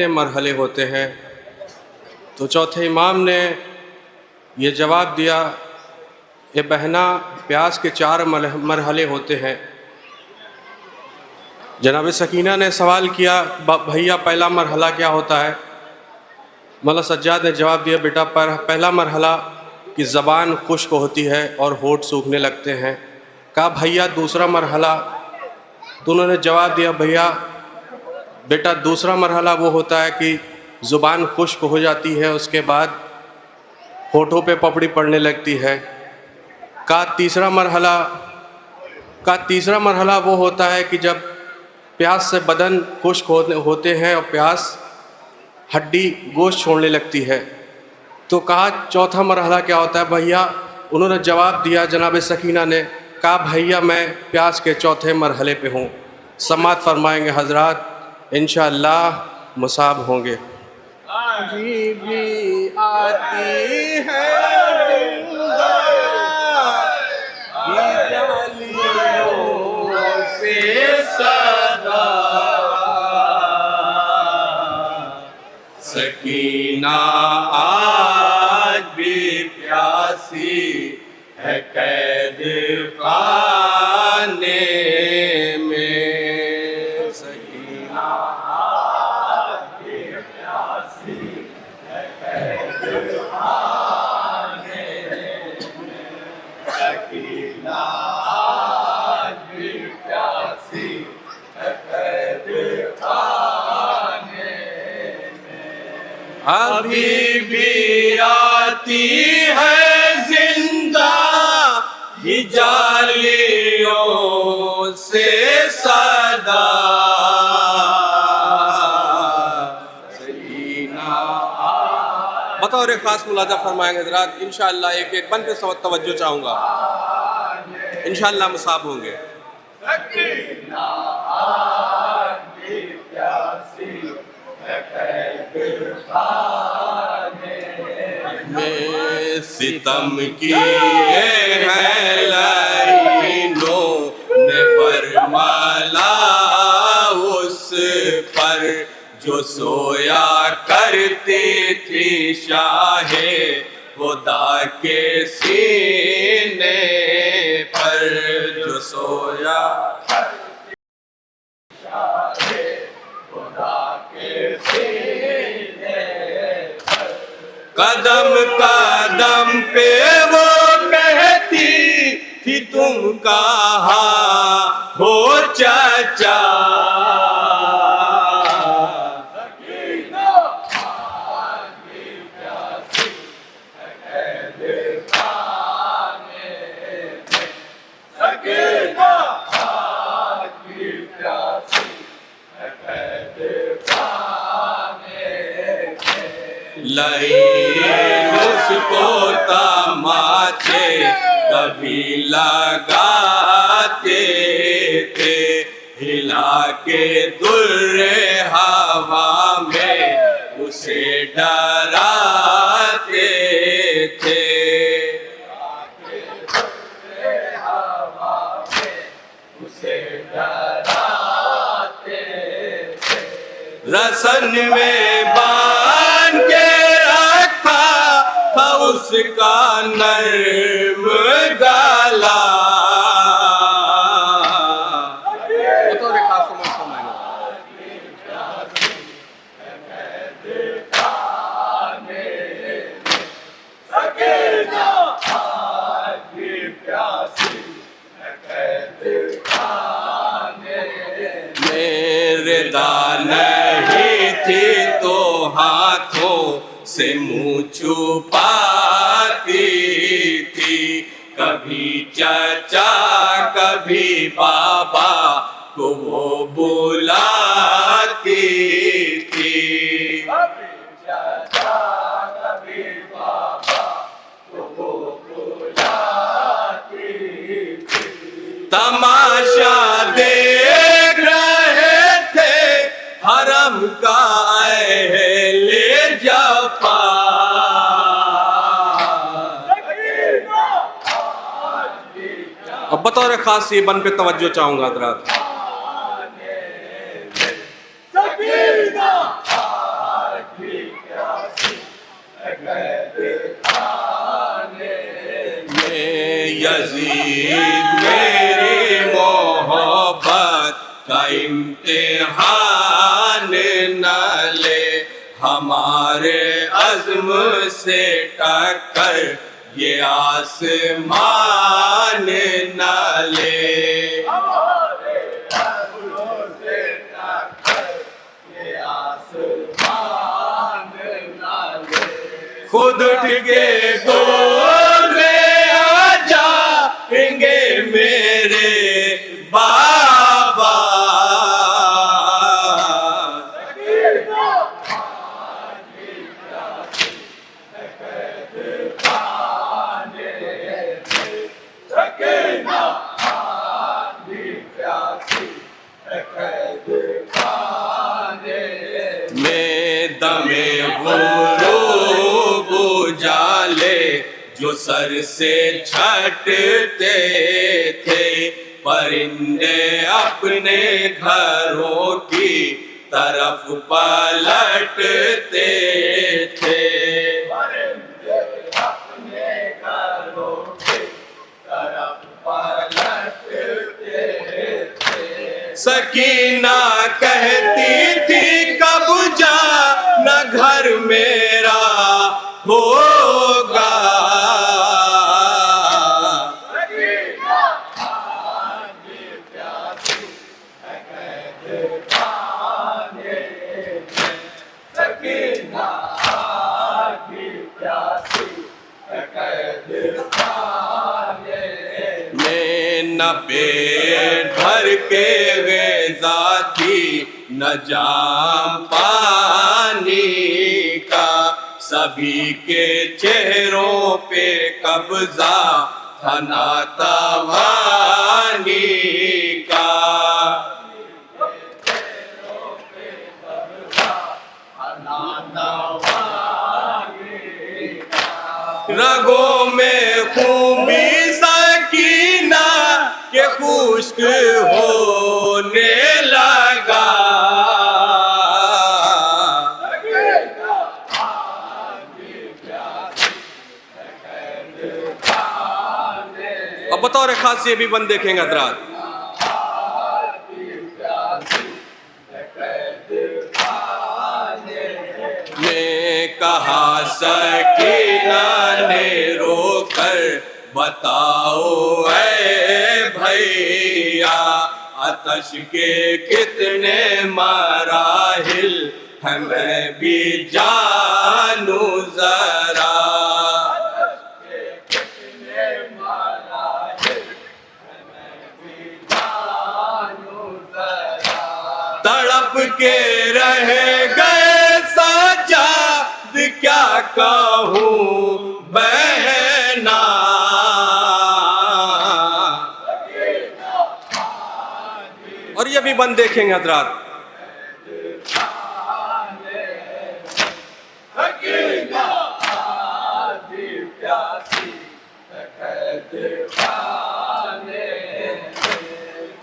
मरहले होते हैं। तो चौथे इमाम ने ये जवाब दिया, ये बहना प्यास के 4 मरहले होते हैं। जनाब सकीना ने सवाल किया, भैया पहला मरहला क्या होता है? मौला सज्जाद ने जवाब दिया, बेटा पहला मरहला कि ज़बान खुश्क होती है और होठ सूखने लगते हैं। कहा भैया दूसरा मरहला? तो उन्होंने जवाब दिया, भैया बेटा दूसरा मरहला वो होता है कि ज़ुबान खुश्क हो जाती है, उसके बाद होठों पे पपड़ी पड़ने लगती है। का तीसरा मरहला वो होता है कि जब प्यास से बदन खुश्क होते हैं और प्यास हड्डी गोश्त छोड़ने लगती है। तो कहा चौथा मरहला क्या होता है भैया? उन्होंने जवाब दिया जनाब सकीना ने, कहा भैया मैं प्यास के चौथे मरहले पे हूँ। समात फरमाएंगे हजरात, इंशाअल्लाह मुसाब होंगे। अभी भी आती है से सदा, सकीना आज भी प्यासी है कैद खाने में। सकीना आज भी प्यासी है कैद खाने में। सकीना आज भी प्यासी है कैद खाने में। अभी भी आती है जिंदा ही जालियों से सदा। बतौर ख़ास मुलाजा फरमाएंगे हजरात, इंशाअल्लाह एक एक बन पे तवज्जो चाहूँगा, इंशाअल्लाह मुसाब होंगे। में सितम की है लाइनों ने बरमाला उस पर जो सोया करती थी शाहे खुदा के सीने पर। जो सोया शाहे खुदा के सीने पर। कदम कदम पे वो कहती थी तुम कहाँ हो चाचा। उसको तमाचे कभी लगाते थे, हिला के दुर्रे हवा में उसे डराते थे। रसन में बांध के रखा था उसका नर्म गला। मेरे नहीं थी तो हाथों से मुँह छुपाती थी, कभी चाचा कभी बाबा को वो बुलाती थी। कभी चाचा कभी बाबा को वो बुलाती थी। तमाशा देख रहे थे हरम का ले जापा। अब बतौर खास ये बन पे तवज्जो चाहूँगा हजरात। यजीद मेरी मोहब्बत का इम्तिहान न ले, हमारे अज़्म से टक्कर ये आसमान न ले। हमारे अज़्म से टक्कर ये आसमान न ले। खुद उठ के गोद में आ जाएंगे मेरे बाबा, में दमे गुरूब उजाले जो सर से छटते थे, परिंदे अपने घरों की तरफ पलटते थे। परिंदे अपने घरों की तरफ पलटते थे। सकीना कहती थी कब जाना घर मेरा होगा, सकीना आंधी प्यासी है कैद खाने में। सकीना आंधी प्यासी है कैद खाने में। न पेट भर के ग़िज़ा थी न जाम पानी का, सभी के चेहरों पे कब्जा था नातावानी का। रगों में खूबी सकीना के खुश्क होने लगा, अब बतौर खास ये भी बंद देखेंगे हज़रात। ने कहा सकीना ने रोकर बताओ ऐ भैया, आतश के कितने मराहिल है मैं भी जानू जरा। तड़प के रह गए सजाद क्या कहूँ बहना, और ये भी बंद देखेंगे हज़रात।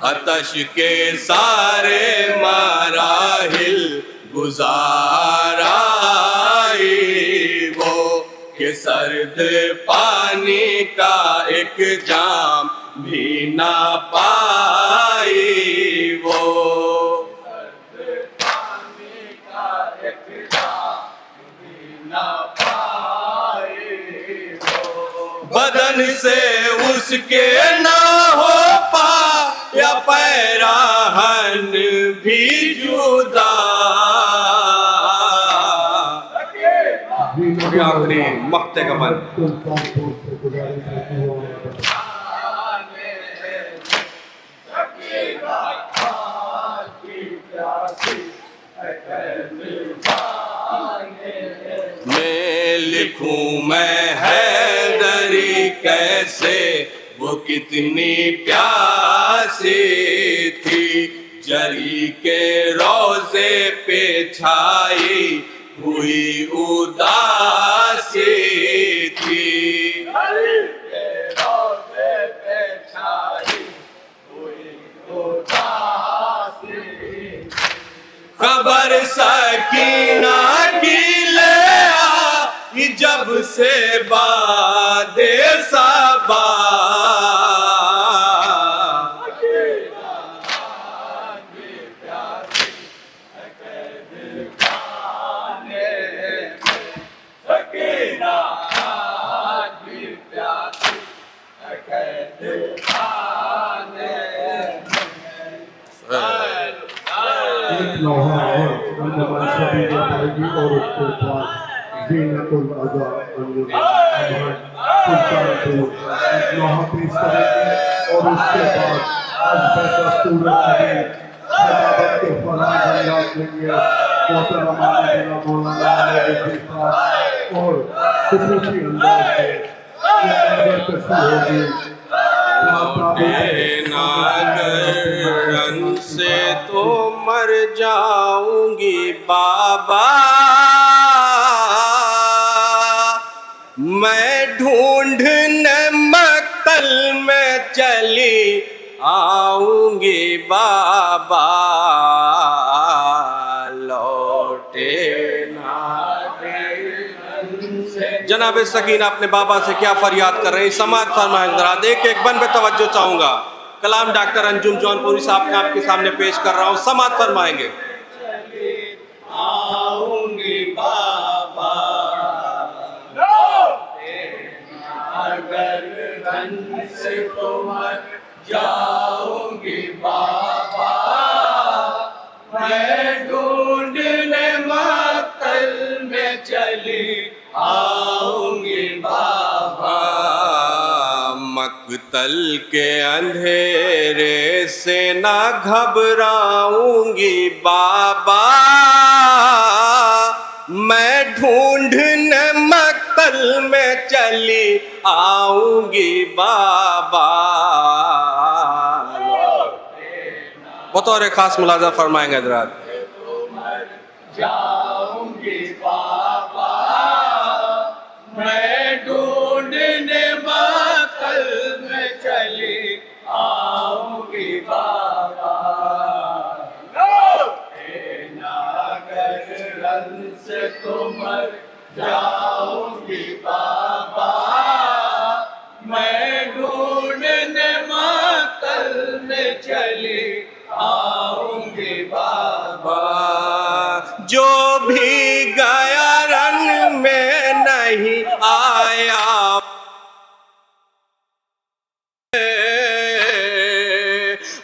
आतश के सारे मराहिल गुजाराई वो, कि सर्द पानी का एक जाम भी ना पाई वो। सर्द पानी का एक जाम भी ना पाई वो। बदन से उसके ना हो पा या पैराहन भी जुदा, आखिरी मक्ते का बंद। मैं लिखूं मैं हैदरी कैसे, वो कितनी प्यासी थी, जरी के रोज़े पे छाई हुई उदासी थी। खबर सकीना की ले आ, जब से बादे सबा सूरत आएगी और उसके बाद ज़ीनतुल अज़ा लोहा पेश करेंगे और उसके बाद खिताबत के फराज अंदाज लेंगे मोहतरमा मौलाना और खुसूसी अंदाज से होगी। नागरन से तो मर जाऊंगी बाबा, मैं ढूंढने मक्तल में चली आऊंगी बाबा, लौटे जनाब सकीना अपने बाबा से क्या फरियाद कर रहे हैं, समाज फरमाएं जरा। देख एक बन पे तवज्जो चाहूंगा। कलाम डॉक्टर अंजुम जौनपुरी साहब ने आपके सामने पेश कर रहा हूँ, समाज फरमाएंगे। आऊंगी बाबा अगर रन से तो मर जाऊंगी बाबा, मैं ढूंढने मक्तल में चली आऊंगी बाबा, मक्तल के अंधेरे से ना घबराऊंगी बाबा, मैं ढूंढने मक्तल में चली आऊंगी बाबा। बतौर खास मुलाजा फरमाएंगे हज़रात। जाऊंगी बाबा, मैं ढूंढने मक्तल में चली आऊंगी बाबा, नागर रन से तो मर जाऊंगी बाबा, मैं ढूंढने मक्तल में चली आऊंगी बाबा, जो भी गया रन में नहीं आया,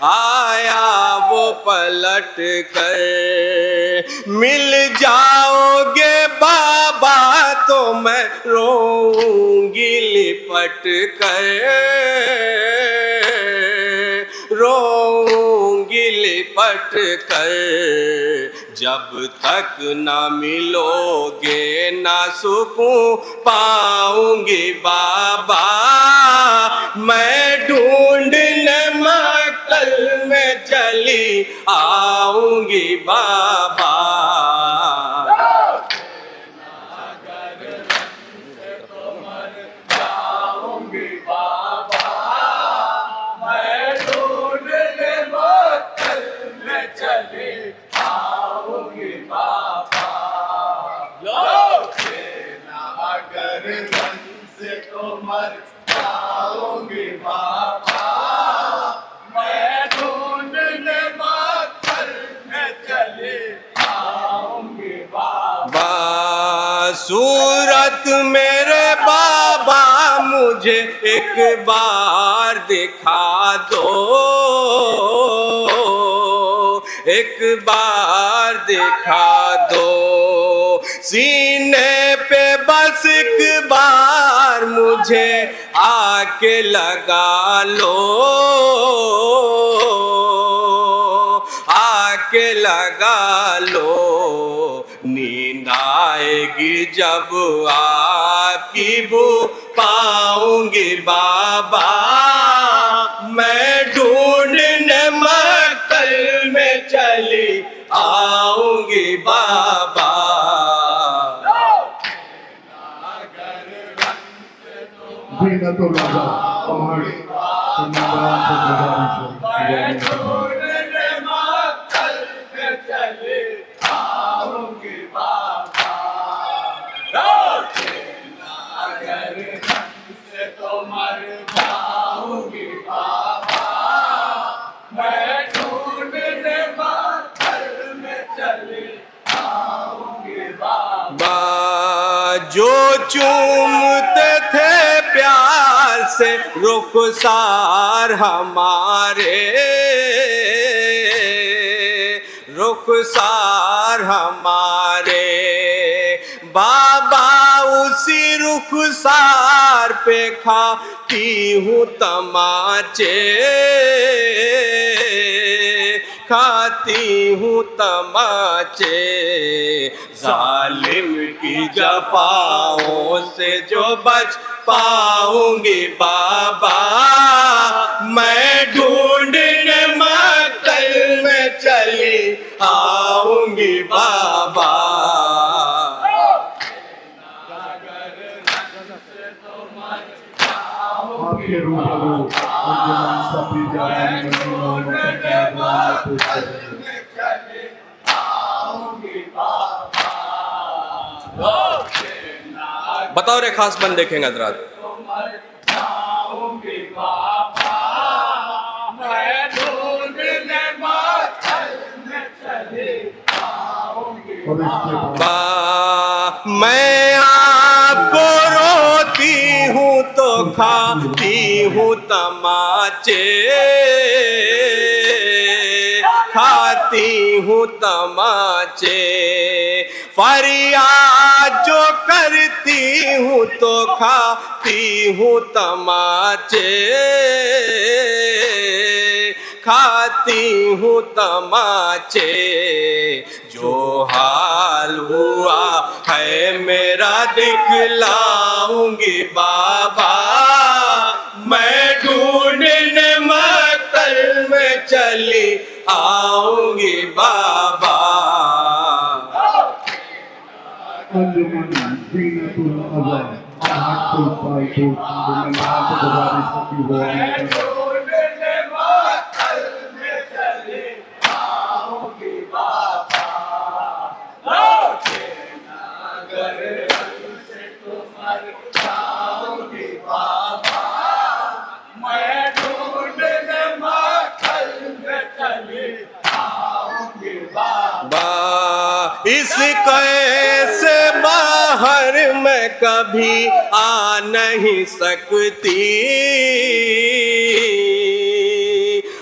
आया वो पलट कर, मिल जाओगे बाबा तो मैं रोऊंगी लिपट कर, रोऊंगी लिपट कर, जब तक न मिलोगे ना सुकून पाऊंगी बाबा, मैं ढूंढने मक्तल में चली आऊंगी बाबा। जाऊंगी बाबा, मैं ढूंढने मक्तल में चली आऊंगी बाबा, अगर रन से तो मर जाऊंगी बाबा, मैं ढूंढने मक्तल में चली आऊंगी बाबा, सूरत मेरे बाबा मुझे एक बार दिखा दो, एक बार दिखा दो, सीने पे बस एक बार मुझे आके लगा लो, आके लगा लो, नींद आएगी जब आपकी बू पाऊंगी बाबा, मैं ढूंढने मक्तल में चली आऊंगी बाबा। ज़ीनतुल अज़ा हमारी ढूंढने मक्तल में चली आऊंगी बाबा, अगर रन से तो मर जाऊंगी बाबा, मैं ढूंढने मक्तल में चली आऊंगी बाबा, जो चूमते थे प्यार से रुखसार हमारे, रुख रुखसार हमारे, बाबा उसी रुखसार पे खाती हूँ तमाचे, खाती हूँ तमाचे। जालिम की जफाओं से जो बच पाऊंगी बाबा, मैं ढूंढने मक्तल में चली आऊंगी बाबा। आपके रूबरू अंजुमन सफी जवान पेश करेंगे। बताओ रे खास बंद देखेंगे हजरात। मैं आपको रोती हूँ तो खाती हूँ तमाचे, खाती हूँ तमाचे। फरियाद जो करती हूँ तो खाती हूँ तमाचे, खाती हूँ तमाचे। जो हाल हुआ है मेरा दिखलाऊंगी बाबा, मैं ढूंढने मक्तल में चली आऊंगी बाबा। अंजुमन जीनतुल अज़ा आहतुल फाइतुल मिनात गुजारिश की हुआ इस कैसे बाहर मैं कभी आ नहीं सकती,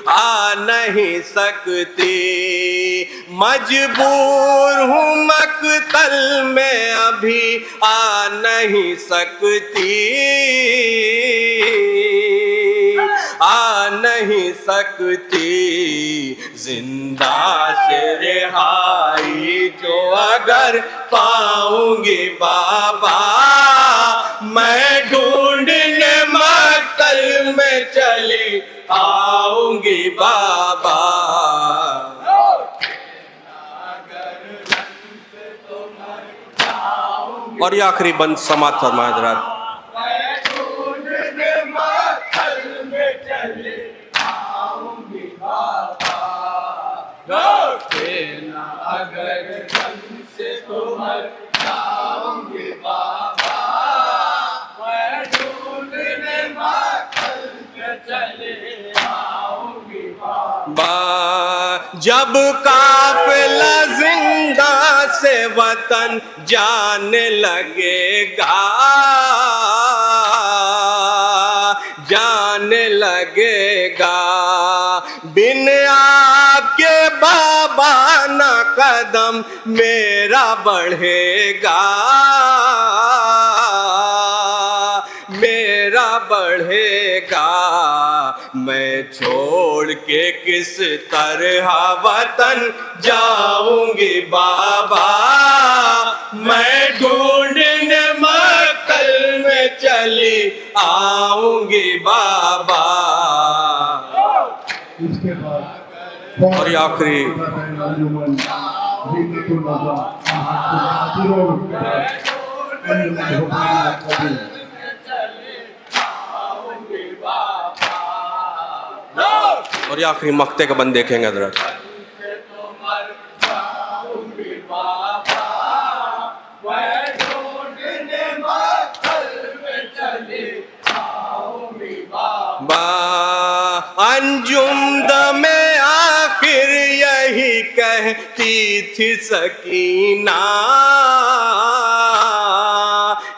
आ नहीं सकती। मजबूर हूँ मक्तल में अभी आ नहीं सकती, आ नहीं सकती। जिंदा से रिहाई जो अगर पाऊंगी बाबा, मैं ढूंढने मक्तल में चली आऊंगी बाबा। और ये आखिरी बंद समात फरमाए हजरात। अगर से तुम्हार जाऊंगी बाबा, मैं ढूंढने मक्तल में चली आऊंगी बाबा। जब काफिला जिंदा से वतन जाने लगेगा, जाने लगेगा। बिन आपके बाबा ना कदम मेरा बढ़ेगा, मेरा बढ़ेगा। मैं छोड़ के किस तरह वतन जाऊंगी बाबा, मैं ढूंढने मक्तल में चली आऊंगी बाबा। इसके बाद और ये आखिरी अंजुमन जीनतुल अज़ा आहतुल अंजुमन और ये आखिरी मक्ते का बंद देखेंगे हजरत। अंजुम में आखिर यही कहती थी सकीना,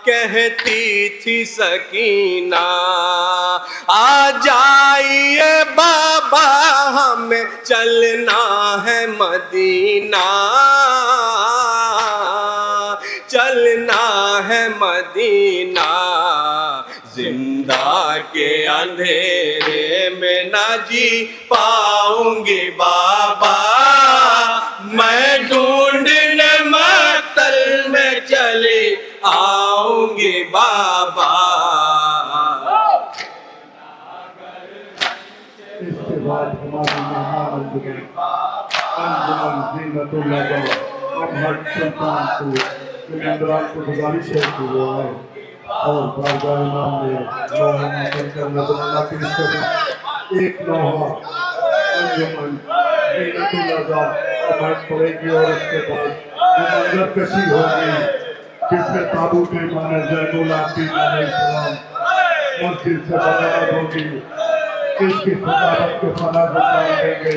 कहती थी सकीना। आ जाइए बाबा हमें चलना है मदीना, चलना है मदीना। जिंदा के अंधेरे में ना जी पाऊंगी बाबा, मैं ढूंढने मक्तल में चली आऊंगी बाबा। इसके बाद हमारी मेहमान अंजुमन ज़ीनतुल्लाह अमहद सुल्तानपुर सुरेंद्रान को गुजारिश है कि वो आए और बारगाह इमाम में लोहा बनकर नजराना पेश करें। एक लोहा अंजुमन ज़ीनतुल्लाह अमहद पड़ेगी और उसके बाद जो मंजर कशी होगी जिसमें ताबूत इमाम ज़ैनुल आबिदीन अलैहिस्सलाम मस्जिद से बरामद होगी, इसकी सजावट के फना देंगे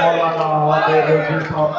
मौलाना आमिर रज़ी साहब।